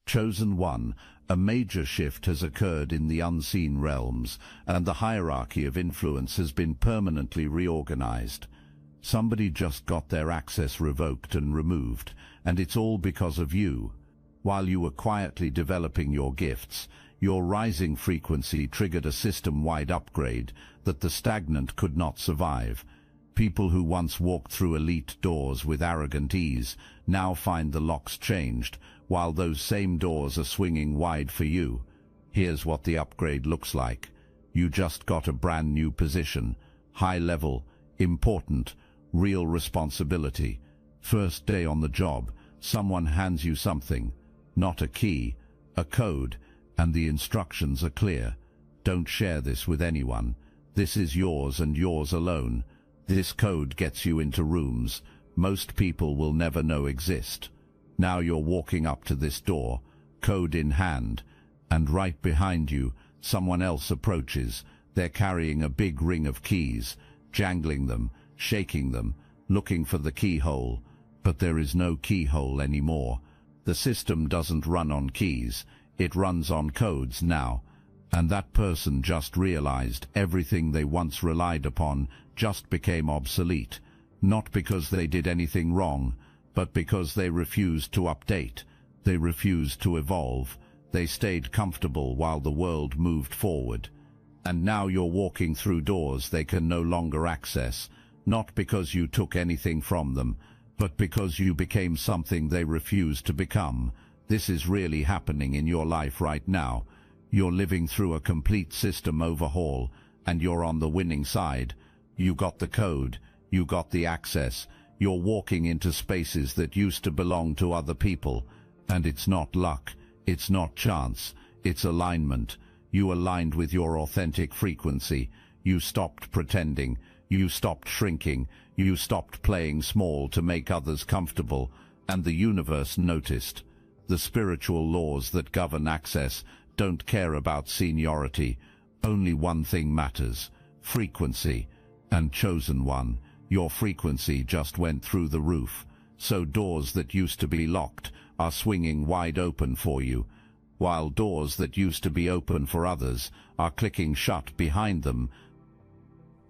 Chosen One, a major shift has occurred in the unseen realms, and the hierarchy of influence has been permanently reorganized. Somebody just got their access revoked and removed, and it's all because of you. While you were quietly developing your gifts, your rising frequency triggered a system-wide upgrade that the stagnant could not survive. People who once walked through elite doors with arrogant ease now find the locks changed, while those same doors are swinging wide for you. Here's what the upgrade looks like. You just got a brand new position. High level, important, real responsibility. First day on the job, someone hands you something. Not a key, a code, and the instructions are clear. Don't share this with anyone. This is yours and yours alone. This code gets you into rooms most people will never know exist. Now you're walking up to this door, code in hand, and right behind you, someone else approaches. They're carrying a big ring of keys, jangling them, shaking them, looking for the keyhole. But there is no keyhole anymore. The system doesn't run on keys, it runs on codes now. And that person just realized everything they once relied upon just became obsolete, not because they did anything wrong, but because they refused to update. They refused to evolve. They stayed comfortable while the world moved forward. And now you're walking through doors they can no longer access, not because you took anything from them, but because you became something they refused to become. This is really happening in your life right now. You're living through a complete system overhaul, and you're on the winning side. You got the code, you got the access, you're walking into spaces that used to belong to other people. And it's not luck, it's not chance, it's alignment. You aligned with your authentic frequency. You stopped pretending, you stopped shrinking, you stopped playing small to make others comfortable, and the universe noticed. The spiritual laws that govern access don't care about seniority. Only one thing matters: frequency. And Chosen One, your frequency just went through the roof. So doors that used to be locked are swinging wide open for you, while doors that used to be open for others are clicking shut behind them.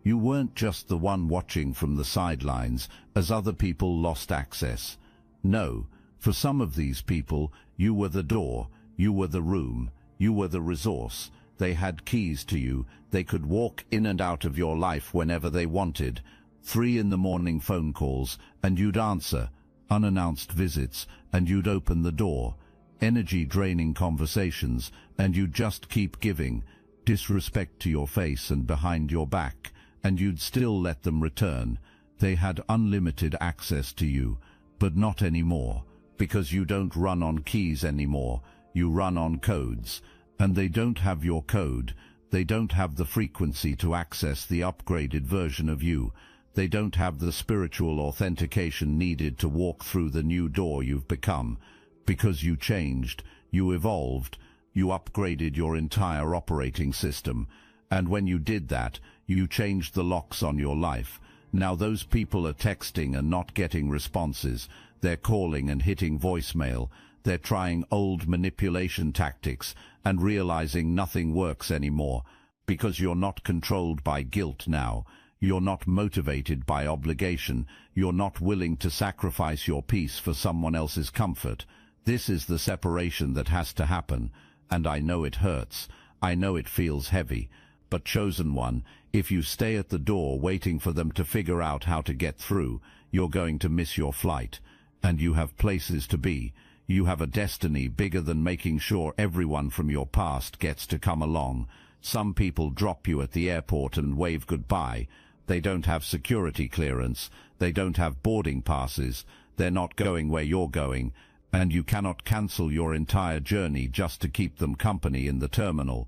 You weren't just the one watching from the sidelines as other people lost access. No, for some of these people, you were the door, you were the room, you were the resource. They had keys to you. They could walk in and out of your life whenever they wanted. 3 a.m. phone calls, and you'd answer. Unannounced visits, and you'd open the door. Energy-draining conversations, and you'd just keep giving. Disrespect to your face and behind your back, and you'd still let them return. They had unlimited access to you, but not anymore, because you don't run on keys anymore. You run on codes, and they don't have your code. They don't have the frequency to access the upgraded version of you. They don't have the spiritual authentication needed to walk through the new door you've become. Because you changed, you evolved, you upgraded your entire operating system. And when you did that, you changed the locks on your life. Now those people are texting and not getting responses. They're calling and hitting voicemail. They're trying old manipulation tactics and realizing nothing works anymore, because you're not controlled by guilt now. You're not motivated by obligation. You're not willing to sacrifice your peace for someone else's comfort. This is the separation that has to happen, and I know it hurts. I know it feels heavy. But Chosen One, if you stay at the door waiting for them to figure out how to get through, you're going to miss your flight. And you have places to be. You have a destiny bigger than making sure everyone from your past gets to come along. Some people drop you at the airport and wave goodbye. They don't have security clearance. They don't have boarding passes. They're not going where you're going. And you cannot cancel your entire journey just to keep them company in the terminal.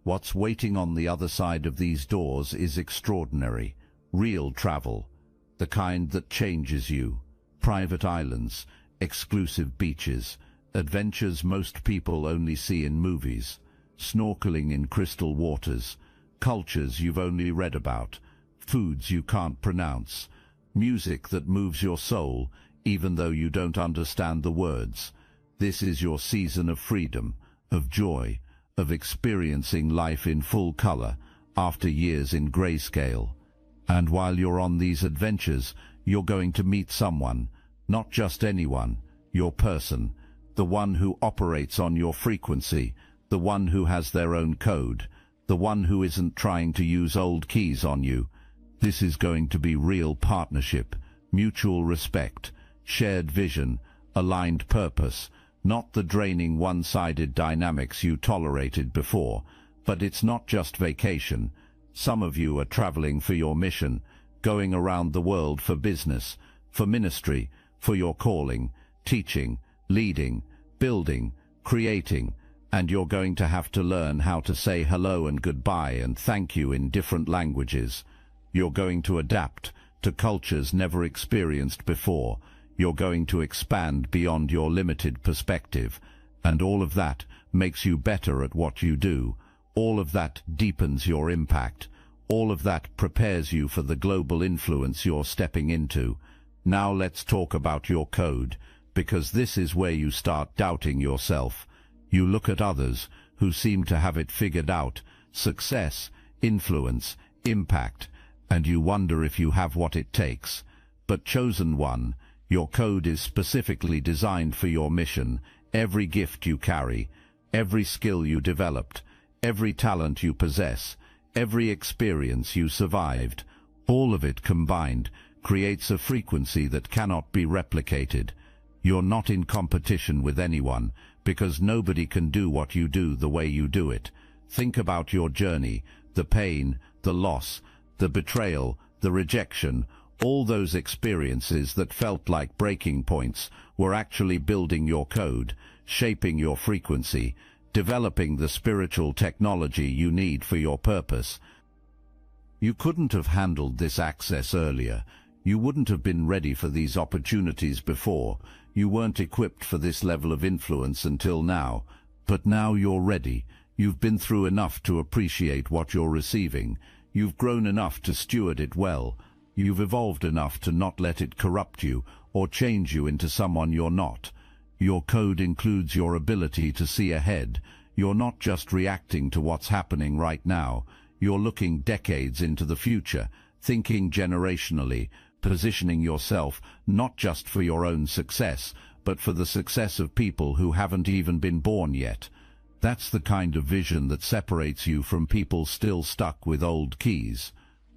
What's waiting on the other side of these doors is extraordinary. Real travel. The kind that changes you. Private islands. Exclusive beaches, adventures most people only see in movies, snorkeling in crystal waters, cultures you've only read about, foods you can't pronounce, music that moves your soul even though you don't understand the words. This is your season of freedom, of joy, of experiencing life in full color after years in grayscale. And while you're on these adventures, you're going to meet someone, not just anyone, your person, the one who operates on your frequency, the one who has their own code, the one who isn't trying to use old keys on you. This is going to be real partnership, mutual respect, shared vision, aligned purpose, not the draining one-sided dynamics you tolerated before. But it's not just vacation. Some of you are traveling for your mission, going around the world for business, for ministry, for your calling, teaching, leading, building, creating, and you're going to have to learn how to say hello and goodbye and thank you in different languages. You're going to adapt to cultures never experienced before. You're going to expand beyond your limited perspective, and all of that makes you better at what you do. All of that deepens your impact. All of that prepares you for the global influence you're stepping into. Now let's talk about your code, because this is where you start doubting yourself. You look at others who seem to have it figured out, success, influence, impact, and you wonder if you have what it takes. But chosen one, your code is specifically designed for your mission. Every gift you carry, every skill you developed, every talent you possess, every experience you survived, all of it combined creates a frequency that cannot be replicated. You're not in competition with anyone, because nobody can do what you do the way you do it. Think about your journey, the pain, the loss, the betrayal, the rejection. All those experiences that felt like breaking points were actually building your code, shaping your frequency, developing the spiritual technology you need for your purpose. You couldn't have handled this access earlier. You wouldn't have been ready for these opportunities before. You weren't equipped for this level of influence until now. But now you're ready. You've been through enough to appreciate what you're receiving. You've grown enough to steward it well. You've evolved enough to not let it corrupt you or change you into someone you're not. Your code includes your ability to see ahead. You're not just reacting to what's happening right now. You're looking decades into the future, thinking generationally, positioning yourself not just for your own success, but for the success of people who haven't even been born yet. That's the kind of vision that separates you from people still stuck with old keys.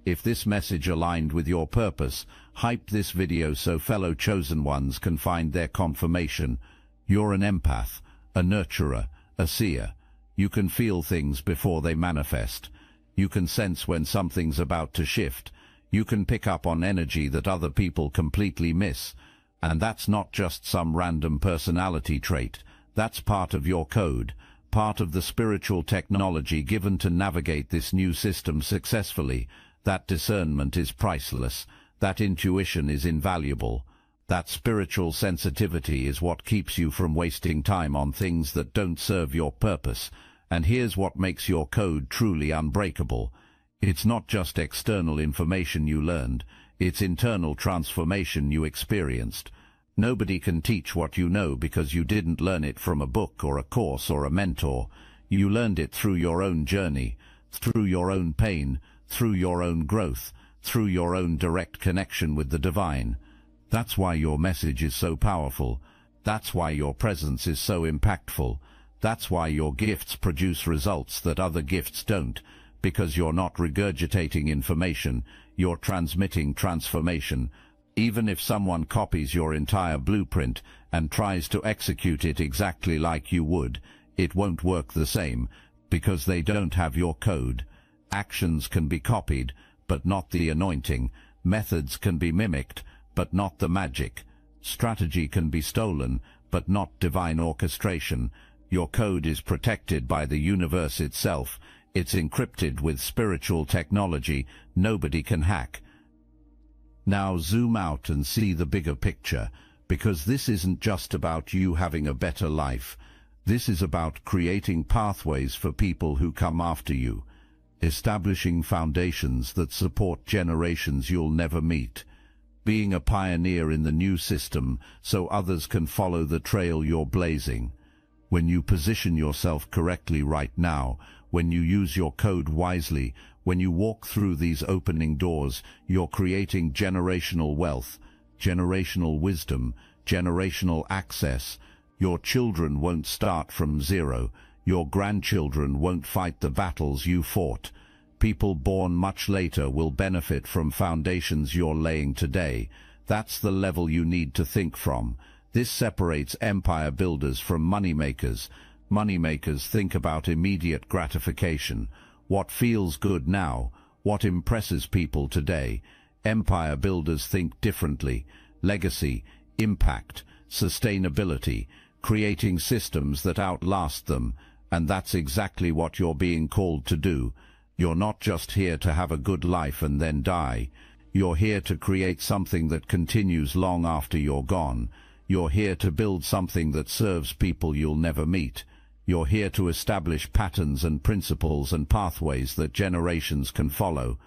If this message aligned with your purpose, hype this video so fellow chosen ones can find their confirmation. You're an empath, a nurturer, a seer. You can feel things before they manifest. You can sense when something's about to shift. You can pick up on energy that other people completely miss. And that's not just some random personality trait. That's part of your code, part of the spiritual technology given to navigate this new system successfully. That discernment is priceless. That intuition is invaluable. That spiritual sensitivity is what keeps you from wasting time on things that don't serve your purpose. And here's what makes your code truly unbreakable. It's not just external information you learned, it's internal transformation you experienced. Nobody can teach what you know because you didn't learn it from a book or a course or a mentor. You learned it through your own journey, through your own pain, through your own growth, through your own direct connection with the divine. That's why your message is so powerful. That's why your presence is so impactful. That's why your gifts produce results that other gifts don't, because you're not regurgitating information, you're transmitting transformation. Even if someone copies your entire blueprint and tries to execute it exactly like you would, it won't work the same, because they don't have your code. Actions can be copied, but not the anointing. Methods can be mimicked, but not the magic. Strategy can be stolen, but not divine orchestration. Your code is protected by the universe itself. It's encrypted with spiritual technology nobody can hack. Now zoom out and see the bigger picture, because this isn't just about you having a better life. This is about creating pathways for people who come after you, establishing foundations that support generations you'll never meet. being a pioneer in the new system so others can follow the trail you're blazing. When you position yourself correctly right now, when you use your code wisely, when you walk through these opening doors, you're creating generational wealth, generational wisdom, generational access. Your children won't start from zero. Your grandchildren won't fight the battles you fought. People born much later will benefit from foundations you're laying today. That's the level you need to think from. This separates empire builders from moneymakers. Moneymakers think about immediate gratification. What feels good now? What impresses people today? Empire builders think differently. Legacy, impact, sustainability, creating systems that outlast them. And that's exactly what you're being called to do. You're not just here to have a good life and then die. You're here to create something that continues long after you're gone. You're here to build something that serves people you'll never meet. You're here to establish patterns and principles and pathways that generations can follow.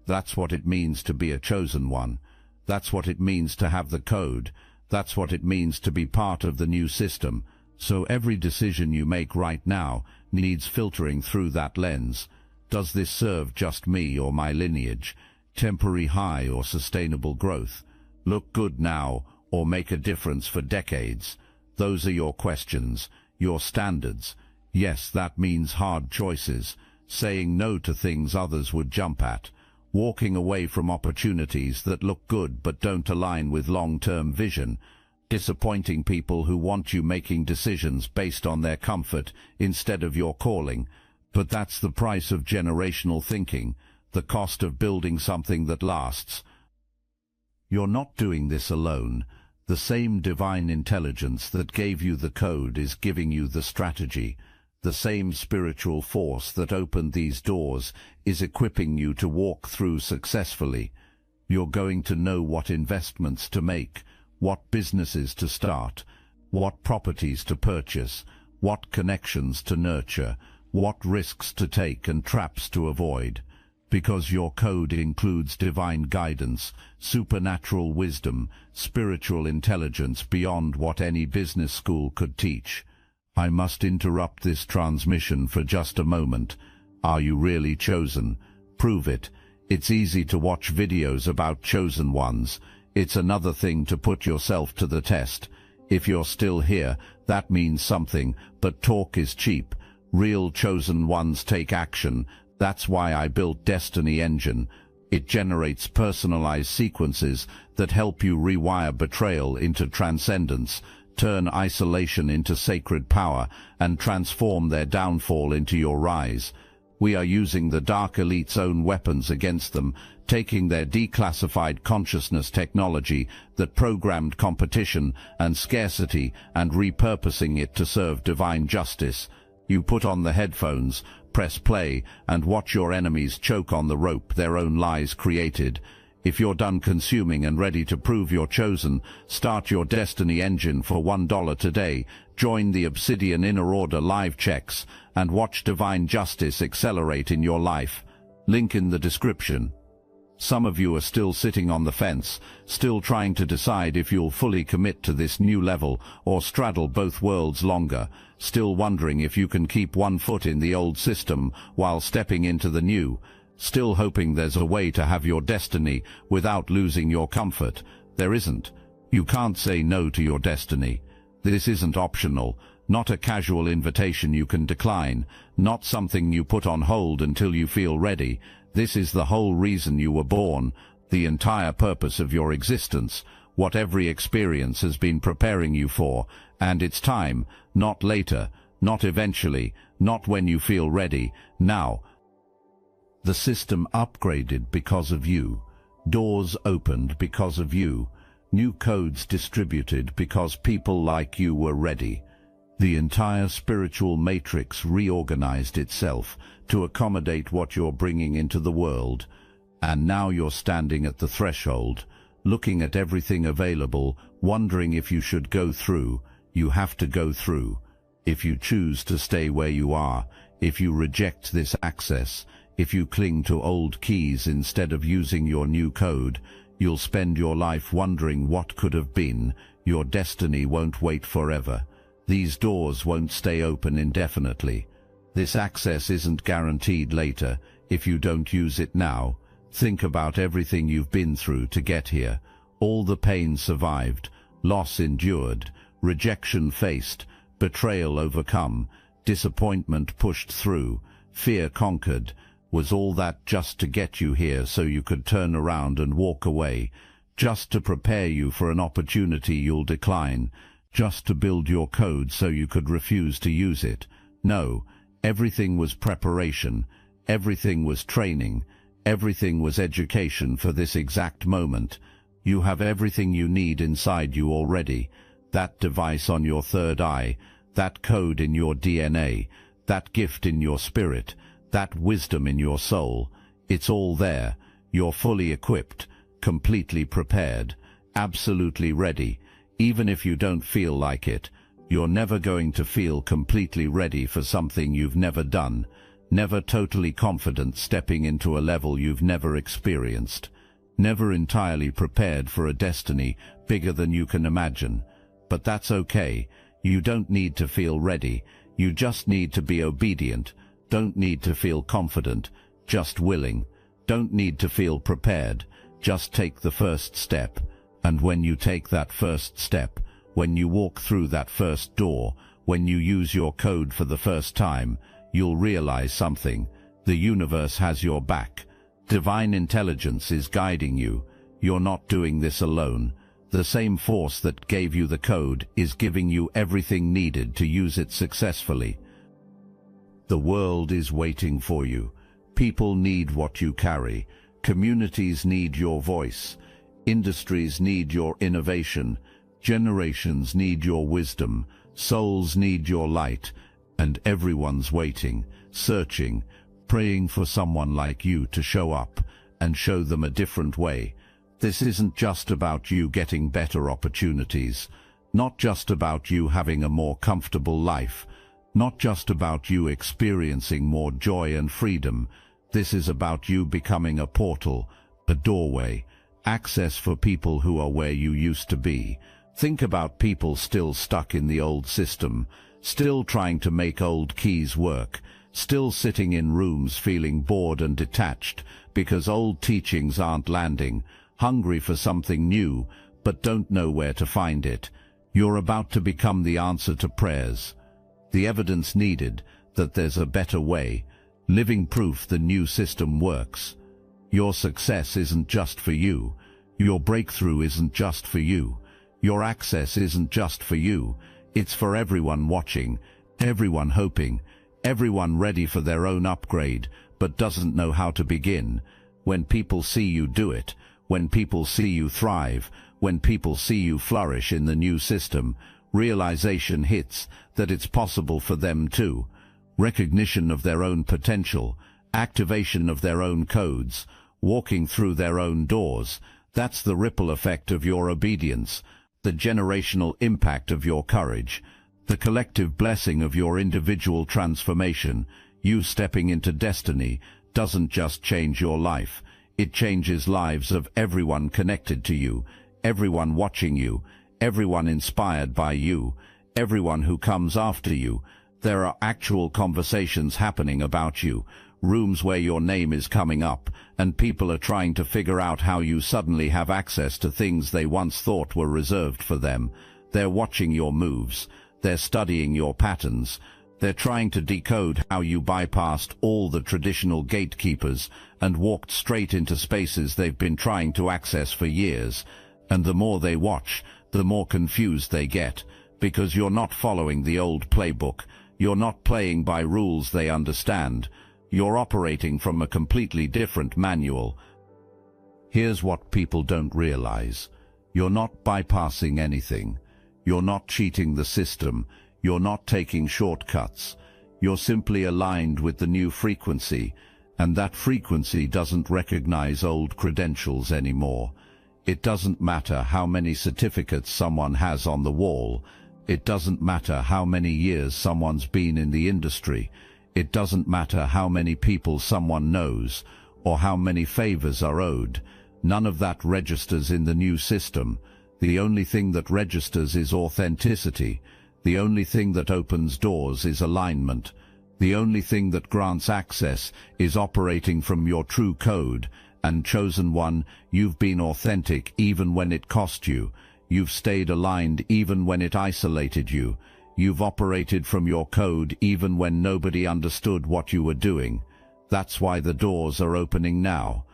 That's what it means to be a chosen one. That's what it means to have the code. That's what it means to be part of the new system. So every decision you make right now needs filtering through that lens. Does this serve just me or my lineage? Temporary high or sustainable growth? Look good now or make a difference for decades? Those are your questions, your standards. Yes, that means hard choices, saying no to things others would jump at, walking away from opportunities that look good but don't align with long-term vision, disappointing people who want you making decisions based on their comfort instead of your calling. But that's the price of generational thinking, the cost of building something that lasts. You're not doing this alone. The same divine intelligence that gave you the code is giving you the strategy. The same spiritual force that opened these doors is equipping you to walk through successfully. You're going to know what investments to make, what businesses to start, what properties to purchase, what connections to nurture, what risks to take and traps to avoid. Because your code includes divine guidance, supernatural wisdom, spiritual intelligence beyond what any business school could teach. I must interrupt this transmission for just a moment. Are you really chosen? Prove it. It's easy to watch videos about chosen ones. It's another thing to put yourself to the test. If you're still here, that means something, but talk is cheap. Real chosen ones take action. That's why I built Destiny Engine. It generates personalized sequences that help you rewire betrayal into transcendence, turn isolation into sacred power, and transform their downfall into your rise. We are using the Dark Elite's own weapons against them, taking their declassified consciousness technology that programmed competition and scarcity and repurposing it to serve divine justice. You put on the headphones, press play, and watch your enemies choke on the rope their own lies created. If you're done consuming and ready to prove you're chosen, start your Destiny Engine for $1 today, join the Obsidian Inner Order live checks, and watch divine justice accelerate in your life. Link in the description. Some of you are still sitting on the fence, still trying to decide if you'll fully commit to this new level or straddle both worlds longer, still wondering if you can keep one foot in the old system while stepping into the new, still hoping there's a way to have your destiny without losing your comfort. There isn't. You can't say no to your destiny. This isn't optional, not a casual invitation you can decline, not something you put on hold until you feel ready. This is the whole reason you were born, the entire purpose of your existence, what every experience has been preparing you for, and it's time, not later, not eventually, not when you feel ready, now. The system upgraded because of you, doors opened because of you, new codes distributed because people like you were ready. The entire spiritual matrix reorganized itself to accommodate what you're bringing into the world, and now you're standing at the threshold, looking at everything available, wondering if you should go through. You have to go through. If you choose to stay where you are, if you reject this access, if you cling to old keys instead of using your new code, You'll spend your life wondering what could have been. Your destiny won't wait forever. These doors won't stay open indefinitely. This access isn't guaranteed later if you don't use it now. Think about everything you've been through to get here. All the pain survived, loss endured, rejection faced, betrayal overcome, disappointment pushed through, fear conquered. Was all that just to get you here so you could turn around and walk away? Just to prepare you for an opportunity you'll decline? Just to build your code so you could refuse to use it? No, everything was preparation, everything was training, everything was education for this exact moment. You have everything you need inside you already. That device on your third eye, that code in your DNA, that gift in your spirit, that wisdom in your soul. It's all there. You're fully equipped, completely prepared, absolutely ready. Even if you don't feel like it, you're never going to feel completely ready for something you've never done, never totally confident stepping into a level you've never experienced, never entirely prepared for a destiny bigger than you can imagine. But that's okay. You don't need to feel ready. You just need to be obedient. Don't need to feel confident, just willing. Don't need to feel prepared. Just take the first step. And when you take that first step, when you walk through that first door, when you use your code for the first time, you'll realize something. The universe has your back. Divine intelligence is guiding you. You're not doing this alone. The same force that gave you the code is giving you everything needed to use it successfully. The world is waiting for you. People need what you carry. Communities need your voice. Industries need your innovation. Generations need your wisdom. Souls need your light. And everyone's waiting, searching, praying for someone like you to show up and show them a different way. This isn't just about you getting better opportunities, not just about you having a more comfortable life, not just about you experiencing more joy and freedom. This is about you becoming a portal, a doorway, access for people who are where you used to be. Think about people still stuck in the old system, still trying to make old keys work, still sitting in rooms feeling bored and detached because old teachings aren't landing, hungry for something new, but don't know where to find it. You're about to become the answer to prayers, the evidence needed that there's a better way, living proof the new system works. Your success isn't just for you. Your breakthrough isn't just for you. Your access isn't just for you. It's for everyone watching, everyone hoping, everyone ready for their own upgrade, but doesn't know how to begin. When people see you do it, when people see you thrive, when people see you flourish in the new system, realization hits that it's possible for them too. Recognition of their own potential, activation of their own codes, walking through their own doors. That's the ripple effect of your obedience, the generational impact of your courage, the collective blessing of your individual transformation. You stepping into destiny doesn't just change your life, it changes lives of everyone connected to you, everyone watching you, everyone inspired by you, everyone who comes after you. There are actual conversations happening about you, rooms where your name is coming up, and people are trying to figure out how you suddenly have access to things they once thought were reserved for them. They're watching your moves. They're studying your patterns. They're trying to decode how you bypassed all the traditional gatekeepers and walked straight into spaces they've been trying to access for years. And the more they watch, the more confused they get, because you're not following the old playbook. You're not playing by rules they understand. You're operating from a completely different manual. Here's what people don't realize. You're not bypassing anything. You're not cheating the system. You're not taking shortcuts. You're simply aligned with the new frequency, and that frequency doesn't recognize old credentials anymore. It doesn't matter how many certificates someone has on the wall. It doesn't matter how many years someone's been in the industry. It doesn't matter how many people someone knows, or how many favors are owed. None of that registers in the new system. The only thing that registers is authenticity. The only thing that opens doors is alignment. The only thing that grants access is operating from your true code. And chosen one, you've been authentic even when it cost you. You've stayed aligned even when it isolated you. You've operated from your code even when nobody understood what you were doing. That's why the doors are opening now.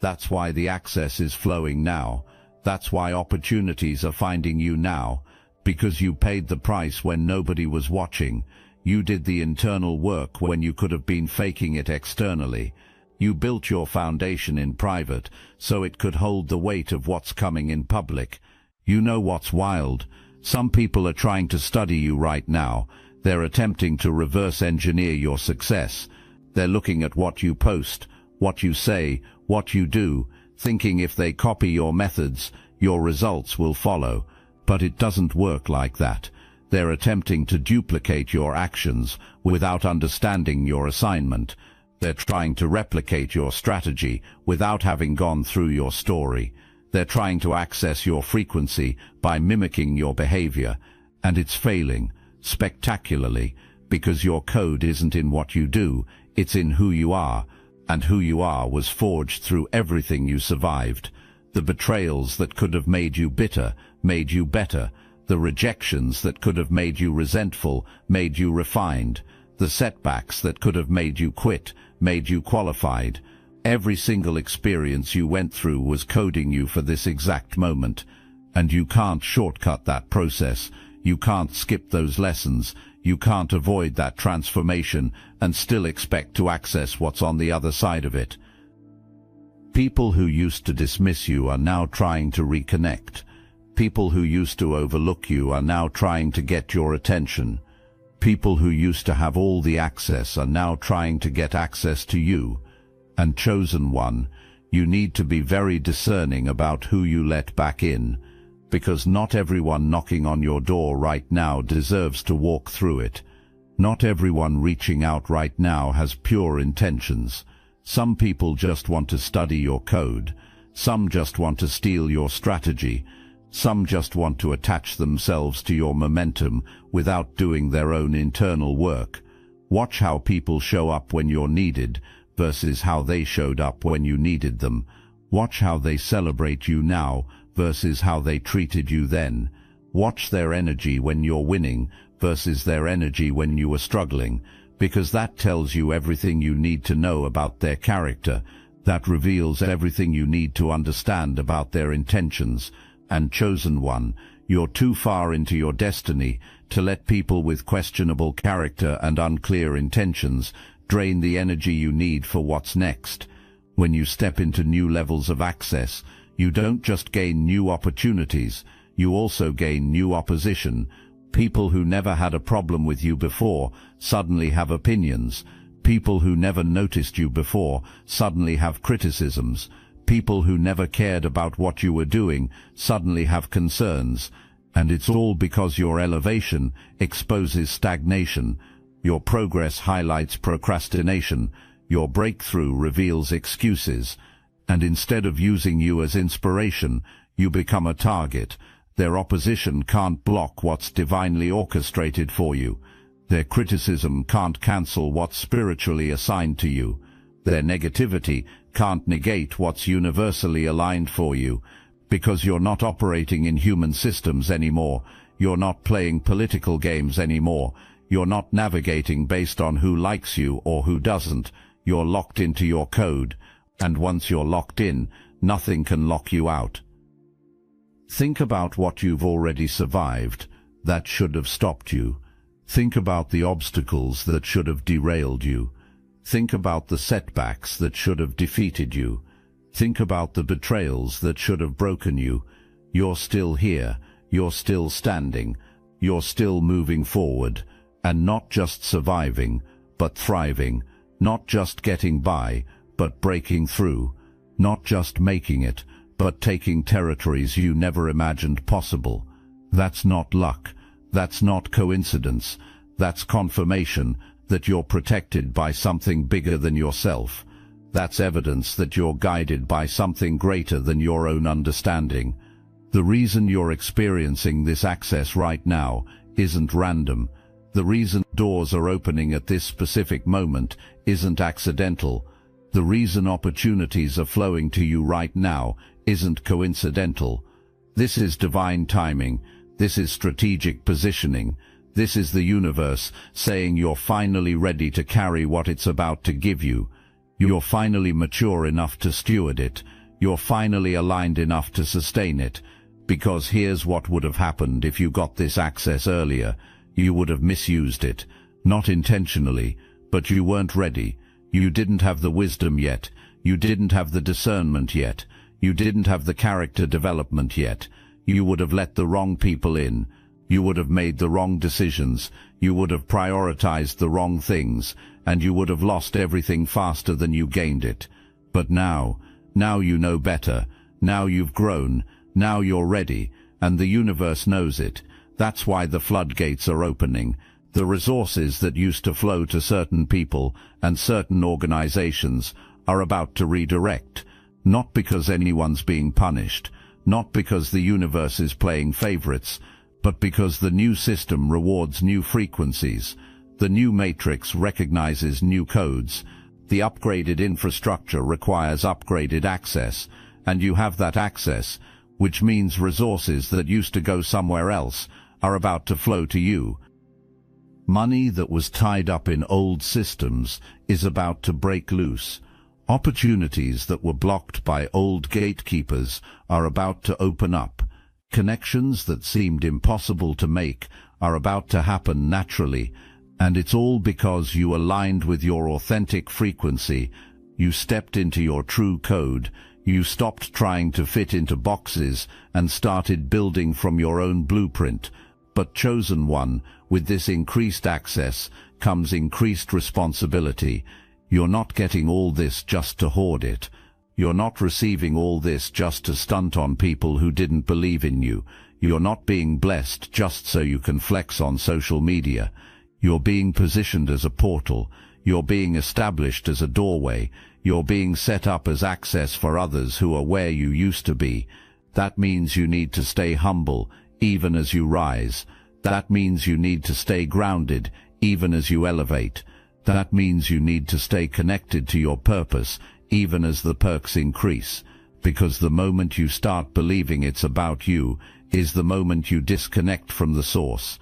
That's why the access is flowing now. That's why opportunities are finding you now. Because you paid the price when nobody was watching. You did the internal work when you could have been faking it externally. You built your foundation in private so it could hold the weight of what's coming in public. You know what's wild? Some people are trying to study you right now. They're attempting to reverse engineer your success. They're looking at what you post, what you say, what you do, thinking if they copy your methods, your results will follow. But it doesn't work like that. They're attempting to duplicate your actions without understanding your assignment. They're trying to replicate your strategy without having gone through your story. They're trying to access your frequency by mimicking your behavior, and it's failing, spectacularly, because your code isn't in what you do, it's in who you are, and who you are was forged through everything you survived. The betrayals that could have made you bitter, made you better. The rejections that could have made you resentful, made you refined. The setbacks that could have made you quit, made you qualified. Every single experience you went through was coding you for this exact moment. And you can't shortcut that process. You can't skip those lessons. You can't avoid that transformation and still expect to access what's on the other side of it. People who used to dismiss you are now trying to reconnect. People who used to overlook you are now trying to get your attention. People who used to have all the access are now trying to get access to you. And chosen one, you need to be very discerning about who you let back in, because not everyone knocking on your door right now deserves to walk through it. Not everyone reaching out right now has pure intentions. Some people just want to study your code. Some just want to steal your strategy. Some just want to attach themselves to your momentum without doing their own internal work. Watch how people show up when you're needed versus how they showed up when you needed them. Watch how they celebrate you now versus how they treated you then. Watch their energy when you're winning versus their energy when you were struggling, because that tells you everything you need to know about their character. That reveals everything you need to understand about their intentions. And chosen one, you're too far into your destiny to let people with questionable character and unclear intentions drain the energy you need for what's next. When you step into new levels of access, you don't just gain new opportunities, you also gain new opposition. People who never had a problem with you before suddenly have opinions. People who never noticed you before suddenly have criticisms. People who never cared about what you were doing suddenly have concerns. And it's all because your elevation exposes stagnation. Your progress highlights procrastination. Your breakthrough reveals excuses. And instead of using you as inspiration, you become a target. Their opposition can't block what's divinely orchestrated for you. Their criticism can't cancel what's spiritually assigned to you. Their negativity can't negate what's universally aligned for you. Because you're not operating in human systems anymore. You're not playing political games anymore. You're not navigating based on who likes you or who doesn't. You're locked into your code. And once you're locked in, nothing can lock you out. Think about what you've already survived that should have stopped you. Think about the obstacles that should have derailed you. Think about the setbacks that should have defeated you. Think about the betrayals that should have broken you. You're still here. You're still standing. You're still moving forward. And not just surviving, but thriving. Not just getting by, but breaking through. Not just making it, but taking territories you never imagined possible. That's not luck. That's not coincidence. That's confirmation that you're protected by something bigger than yourself. That's evidence that you're guided by something greater than your own understanding. The reason you're experiencing this access right now isn't random. The reason doors are opening at this specific moment isn't accidental. The reason opportunities are flowing to you right now isn't coincidental. This is divine timing. This is strategic positioning. This is the universe saying you're finally ready to carry what it's about to give you. You're finally mature enough to steward it. You're finally aligned enough to sustain it. Because here's what would have happened if you got this access earlier. You would have misused it. Not intentionally, but you weren't ready. You didn't have the wisdom yet. You didn't have the discernment yet. You didn't have the character development yet. You would have let the wrong people in. You would have made the wrong decisions. You would have prioritized the wrong things, and you would have lost everything faster than you gained it. But now you know better. Now you've grown. Now you're ready, and the universe knows it. That's why the floodgates are opening. The resources that used to flow to certain people and certain organizations are about to redirect. Not because anyone's being punished, not because the universe is playing favorites, but because the new system rewards new frequencies. The new matrix recognizes new codes. The upgraded infrastructure requires upgraded access, and you have that access, which means resources that used to go somewhere else are about to flow to you. Money that was tied up in old systems is about to break loose. Opportunities that were blocked by old gatekeepers are about to open up. Connections that seemed impossible to make are about to happen naturally, and it's all because you aligned with your authentic frequency. You stepped into your true code. You stopped trying to fit into boxes and started building from your own blueprint. But chosen one, with this increased access comes increased responsibility. You're not getting all this just to hoard it. You're not receiving all this just to stunt on people who didn't believe in you. You're not being blessed just so you can flex on social media. You're being positioned as a portal. You're being established as a doorway. You're being set up as access for others who are where you used to be. That means you need to stay humble, even as you rise. That means you need to stay grounded, even as you elevate. That means you need to stay connected to your purpose, even as the perks increase. Because the moment you start believing it's about you is the moment you disconnect from the source.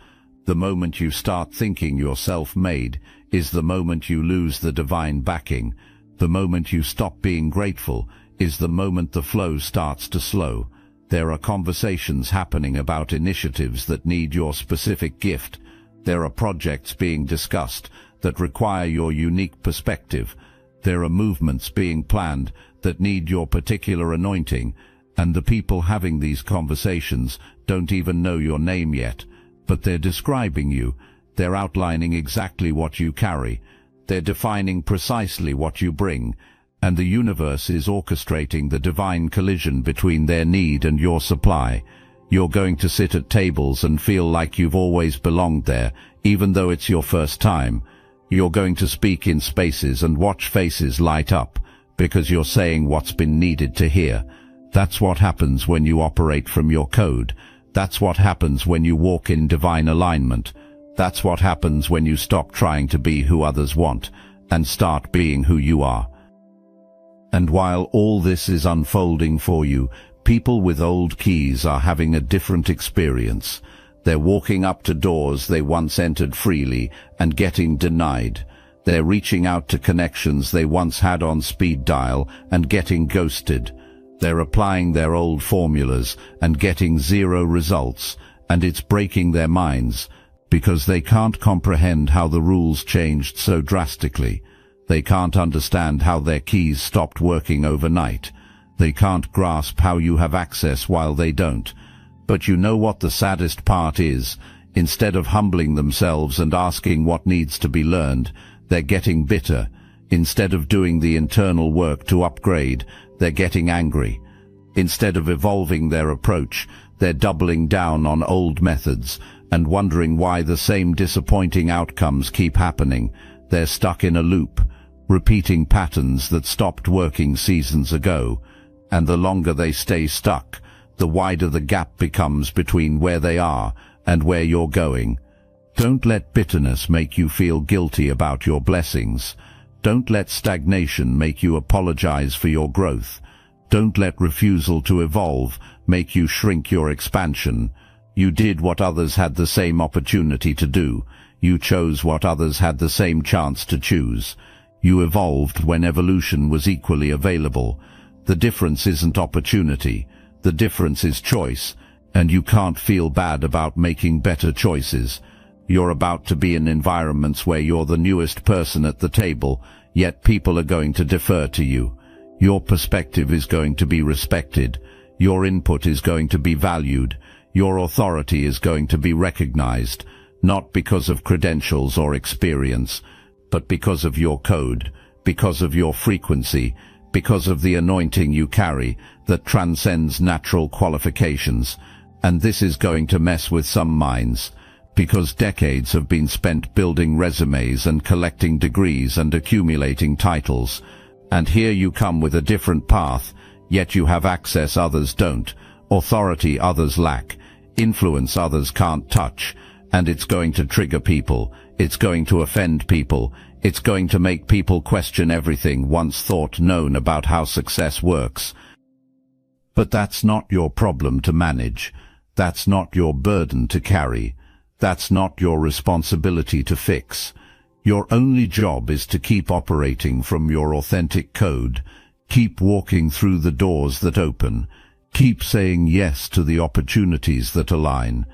The moment you start thinking you're self-made is the moment you lose the divine backing. The moment you stop being grateful is the moment the flow starts to slow. There are conversations happening about initiatives that need your specific gift. There are projects being discussed that require your unique perspective. There are movements being planned that need your particular anointing, and the people having these conversations don't even know your name yet, but they're describing you. They're outlining exactly what you carry. They're defining precisely what you bring, and the universe is orchestrating the divine collision between their need and your supply. You're going to sit at tables and feel like you've always belonged there, even though it's your first time. You're going to speak in spaces and watch faces light up, because you're saying what's been needed to hear. That's what happens when you operate from your code. That's what happens when you walk in divine alignment. That's what happens when you stop trying to be who others want and start being who you are. And while all this is unfolding for you, people with old keys are having a different experience. They're walking up to doors they once entered freely and getting denied. They're reaching out to connections they once had on speed dial and getting ghosted. They're applying their old formulas and getting zero results, and it's breaking their minds, because they can't comprehend how the rules changed so drastically. They can't understand how their keys stopped working overnight. They can't grasp how you have access while they don't. But you know what the saddest part is? Instead of humbling themselves and asking what needs to be learned, they're getting bitter. Instead of doing the internal work to upgrade, they're getting angry. Instead of evolving their approach, they're doubling down on old methods and wondering why the same disappointing outcomes keep happening. They're stuck in a loop. repeating patterns that stopped working seasons ago, and the longer they stay stuck, the wider the gap becomes between where they are and where you're going. Don't let bitterness make you feel guilty about your blessings. Don't let stagnation make you apologize for your growth. Don't let refusal to evolve make you shrink your expansion. You did what others had the same opportunity to do. You chose what others had the same chance to choose. You evolved when evolution was equally available. The difference isn't opportunity. The difference is choice, and you can't feel bad about making better choices. You're about to be in environments where you're the newest person at the table, yet people are going to defer to you. Your perspective is going to be respected. Your input is going to be valued. Your authority is going to be recognized, not because of credentials or experience, but because of your code, because of your frequency, because of the anointing you carry that transcends natural qualifications. And this is going to mess with some minds, because decades have been spent building resumes and collecting degrees and accumulating titles. And here you come with a different path, yet you have access others don't, authority others lack, influence others can't touch, and it's going to trigger people, it's going to offend people, it's going to make people question everything once thought known about how success works. But that's not your problem to manage. That's not your burden to carry. That's not your responsibility to fix. Your only job is to keep operating from your authentic code. Keep walking through the doors that open. Keep saying yes to the opportunities that align.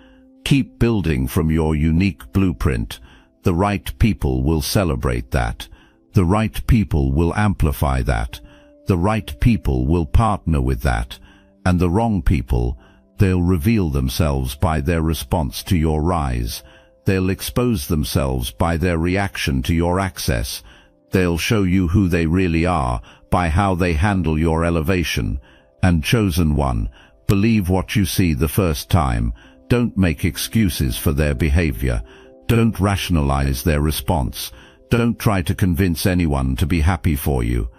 Keep building from your unique blueprint. The right people will celebrate that. The right people will amplify that. The right people will partner with that. And the wrong people, they'll reveal themselves by their response to your rise. They'll expose themselves by their reaction to your access. They'll show you who they really are by how they handle your elevation. And chosen one, believe what you see the first time. Don't make excuses for their behavior. Don't rationalize their response. Don't try to convince anyone to be happy for you.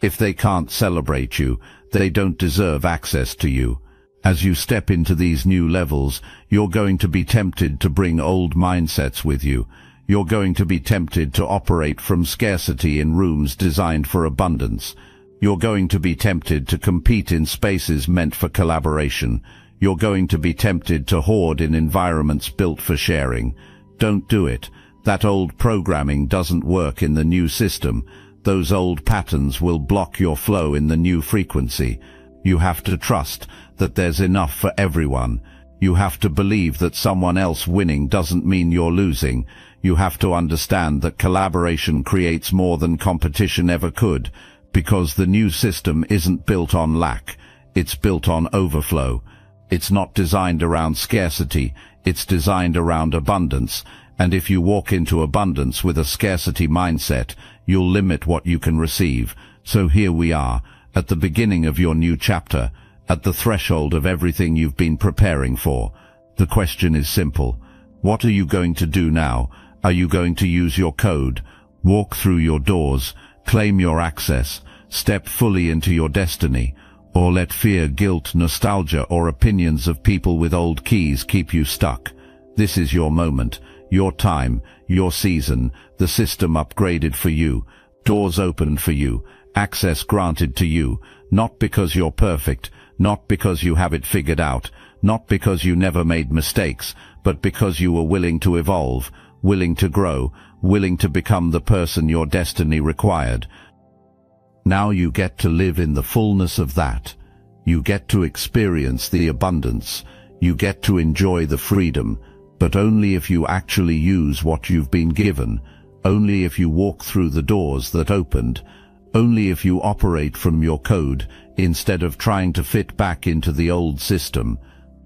If they can't celebrate you, they don't deserve access to you. As you step into these new levels, you're going to be tempted to bring old mindsets with you. You're going to be tempted to operate from scarcity in rooms designed for abundance. You're going to be tempted to compete in spaces meant for collaboration. You're going to be tempted to hoard in environments built for sharing. Don't do it. That old programming doesn't work in the new system. Those old patterns will block your flow in the new frequency. You have to trust that there's enough for everyone. You have to believe that someone else winning doesn't mean you're losing. You have to understand that collaboration creates more than competition ever could, because the new system isn't built on lack. It's built on overflow. It's not designed around scarcity. It's designed around abundance. And if you walk into abundance with a scarcity mindset, you'll limit what you can receive. So here we are, at the beginning of your new chapter, at the threshold of everything you've been preparing for. The question is simple. What are you going to do now? Are you going to use your code, walk through your doors, claim your access, step fully into your destiny, or let fear, guilt, nostalgia, or opinions of people with old keys keep you stuck? This is your moment, your time, your season, the system upgraded for you, doors opened for you, access granted to you, not because you're perfect, not because you have it figured out, not because you never made mistakes, but because you were willing to evolve, willing to grow, willing to become the person your destiny required. Now you get to live in the fullness of that. You get to experience the abundance. You get to enjoy the freedom, but only if you actually use what you've been given, only if you walk through the doors that opened, only if you operate from your code instead of trying to fit back into the old system.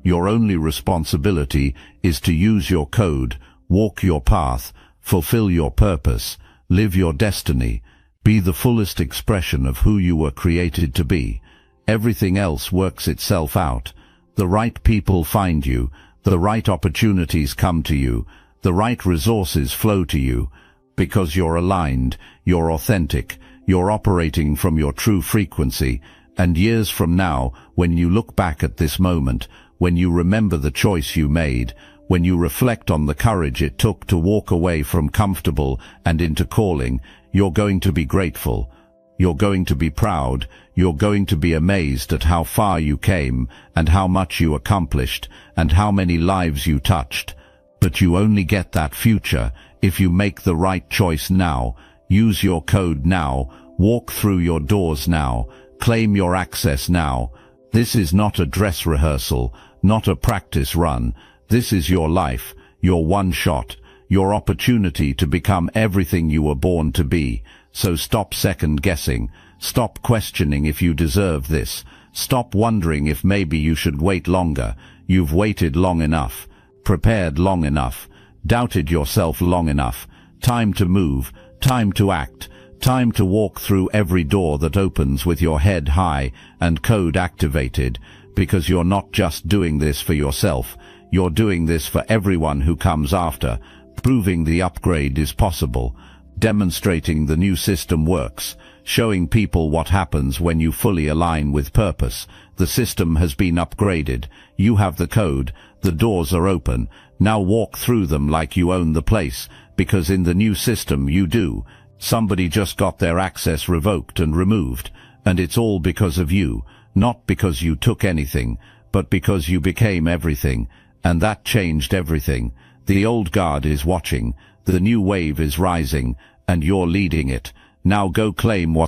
Your only responsibility is to use your code, walk your path, fulfill your purpose, live your destiny, be the fullest expression of who you were created to be. Everything else works itself out. The right people find you, the right opportunities come to you, the right resources flow to you. because you're aligned, you're authentic, you're operating from your true frequency, and years from now, when you look back at this moment, when you remember the choice you made, when you reflect on the courage it took to walk away from comfortable and into calling, you're going to be grateful. You're going to be proud. You're going to be amazed at how far you came and how much you accomplished and how many lives you touched. But you only get that future if you make the right choice now, use your code now, walk through your doors now, claim your access now. This is not a dress rehearsal, not a practice run. This is your life, your one shot, your opportunity to become everything you were born to be. So stop second-guessing. Stop questioning if you deserve this. Stop wondering if maybe you should wait longer. You've waited long enough. Prepared long enough. Doubted yourself long enough. Time to move. Time to act. Time to walk through every door that opens with your head high and code activated. Because you're not just doing this for yourself. You're doing this for everyone who comes after, proving the upgrade is possible, demonstrating the new system works, showing people what happens when you fully align with purpose. The system has been upgraded. You have the code. The doors are open. Now walk through them like you own the place, because in the new system you do. Somebody just got their access revoked and removed, and it's all because of you, not because you took anything, but because you became everything. And that changed everything. The old guard is watching, the new wave is rising, and you're leading it. Now go claim what